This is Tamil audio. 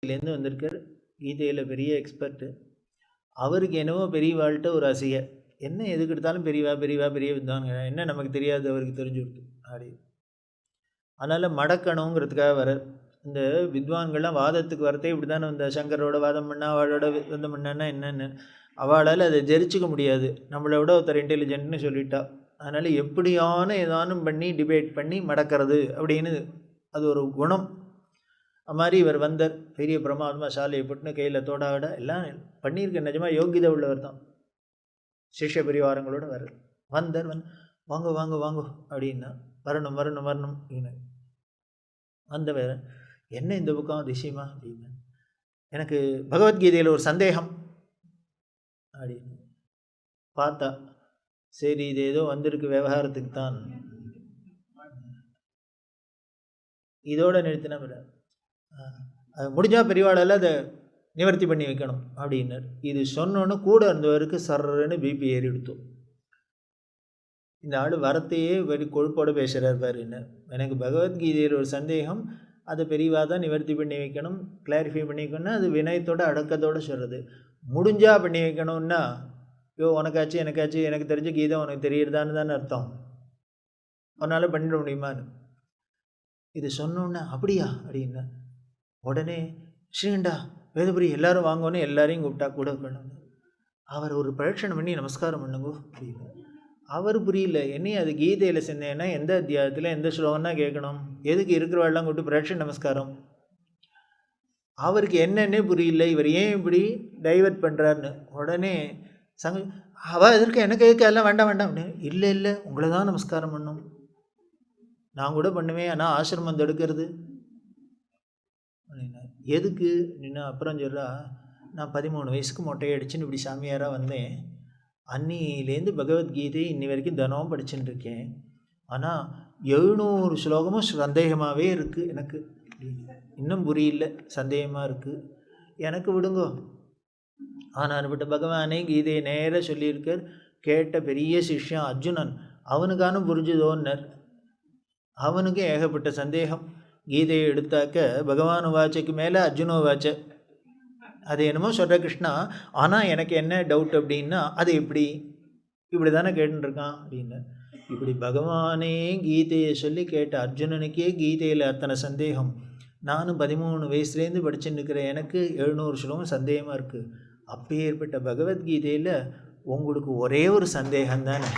காசிலேருந்து வந்திருக்கார், கீதையில் பெரிய எக்ஸ்பர்ட்டு. அவருக்கு என்னவோ பெரியவாள்கிட்ட ஒரு அசைய, என்ன எதுக்கு எடுத்தாலும் பெரியவா பெரியவா பெரிய வித்வாங்க, என்ன நமக்கு தெரியாது அவருக்கு தெரிஞ்சு கொடுத்து அப்படி. அதனால் மடக்கணுங்கிறதுக்காக வர இந்த வித்வான்கள்லாம் வாதத்துக்கு வரத்தே இப்படி தானே, இந்த சங்கரோட வாதம் பண்ணால் அவளோட வாதம் பண்ணான்னா என்னென்னு அவளால் அதை ஜெரிச்சிக்க முடியாது, நம்மளை விட ஒருத்தர் இன்டெலிஜென்ட்னு சொல்லிட்டா. அதனால் எப்படியான ஏதானும் பண்ணி டிபேட் பண்ணி மடக்கிறது அப்படின்னு அது ஒரு குணம். அது மாதிரி இவர் வந்தார், பெரிய பிரமாதமாக சாலையை போட்டுன்னு கையில் தோடாவிட எல்லாம் பண்ணியிருக்க, நிஜமாக யோகிதை உள்ளவர் தான். சிஷ்ய பரிவாரங்களோட வந்தார் வாங்க வாங்க வாங்க அப்படின்னா, வரணும் வரணும் வரணும் அப்படின்னு வந்தவர், என்ன இந்த பக்கம் அதிசயமா அப்படின்னு, எனக்கு பகவத்கீதையில் ஒரு சந்தேகம் அப்படின்னு பார்த்தா, சரி இது ஏதோ வந்திருக்கு விவகாரத்துக்கு தான், இதோட நிறுத்தினா முடிஞ்சால் பெரியவாளால் அதை நிவர்த்தி பண்ணி வைக்கணும் அப்படின்னார். இது சொன்னோன்னு கூட இருந்தவருக்கு சர்றன்னு பிபி ஏறி எடுத்தோம். இந்த ஆள் வரத்தையே வெறி கொழுப்போடு பேசுகிறார் பாருன்னு, எனக்கு பகவத்கீதையில் ஒரு சந்தேகம், அதை பெரியவா தான் நிவர்த்தி பண்ணி வைக்கணும், கிளாரிஃபை பண்ணி வைக்கணும்னா அது வினயத்தோட அடக்கத்தோடு சொல்கிறது. முடிஞ்சா பண்ணி வைக்கணும்னா யோ உனக்காச்சு எனக்காச்சு, எனக்கு தெரிஞ்ச கீதை உனக்கு தெரியுறதான்னு தானே அர்த்தம், உன்னால் பண்ணிட முடியுமான்னு. இது சொன்னோன்னா அப்படியா அப்படின்னா, உடனே ஸ்ரீகண்டா வேதபுரி எல்லாரும் வாங்கன்னு எல்லாரையும் கூப்பிட்டா கூட இருக்கணும். அவர் ஒரு பிரதட்சணம் பண்ணி நமஸ்காரம் பண்ணுங்க அப்படின்னு. அவர் புரியல, என்னையும் அது கீதையில் செஞ்சேன்னா எந்த அத்தியாயத்தில் எந்த ஸ்லோகம்னா கேட்கணும், எதுக்கு இருக்கிறவாள்லாம் கூப்பிட்டு பிரதட்சண நமஸ்காரம். அவருக்கு என்னன்னே புரியல, இவர் ஏன் இப்படி டைவர்ட் பண்ணுறாருன்னு. உடனே அவள் எதற்கு எனக்கு எதுக்கு எல்லாம் வேண்டாம் வேண்டாம் அப்படின்னு. இல்லை இல்லை உங்களை தான் நமஸ்காரம் பண்ணும், நான் கூட பண்ணுவேன், ஆனால் ஆசிரமம் தடுக்கிறது அப்படின்னா. எதுக்கு அப்படின்னா அப்புறம் சொல்கிறா, நான் 13 வயசுக்கு மொட்டையை அடிச்சுன்னு இப்படி சாமியாராக வந்தேன், அன்னிலேருந்து பகவத்கீதை இன்னி வரைக்கும் தினமும் படிச்சுட்டு இருக்கேன், ஆனால் 700 ஸ்லோகமும் சந்தேகமாகவே இருக்குது எனக்கு, இன்னும் புரியல, சந்தேகமாக இருக்குது, எனக்கு விடுங்கோ. ஆனால் விட்ட பகவானே கீதையை நேராக சொல்லியிருக்கார். கேட்ட பெரிய சிஷ்யன் அர்ஜுனன், அவனுக்கானும் புரிஞ்சுதோன்னர், அவனுக்கு ஏகப்பட்ட சந்தேகம். கீதையை எடுத்தாக்க பகவான் வாச்சைக்கு மேலே அர்ஜுன வாச்சை, அது என்னமோ சொல்கிற கிருஷ்ணா, ஆனால் எனக்கு என்ன டவுட் அப்படின்னா, அது இப்படி தானே கேட்டுருக்கான் அப்படின்னு. இப்படி பகவானே கீதையை சொல்லி கேட்ட அர்ஜுனனுக்கே கீதையில் அத்தனை சந்தேகம். நானும் 13 வயசுலேருந்து படிச்சுன்னு இருக்கிறேன், எனக்கு 700 ஸ்லோகம் சந்தேகமாக இருக்குது. அப்போ ஏற்பட்ட பகவத்கீதையில் உங்களுக்கு ஒரே ஒரு சந்தேகம் தானே,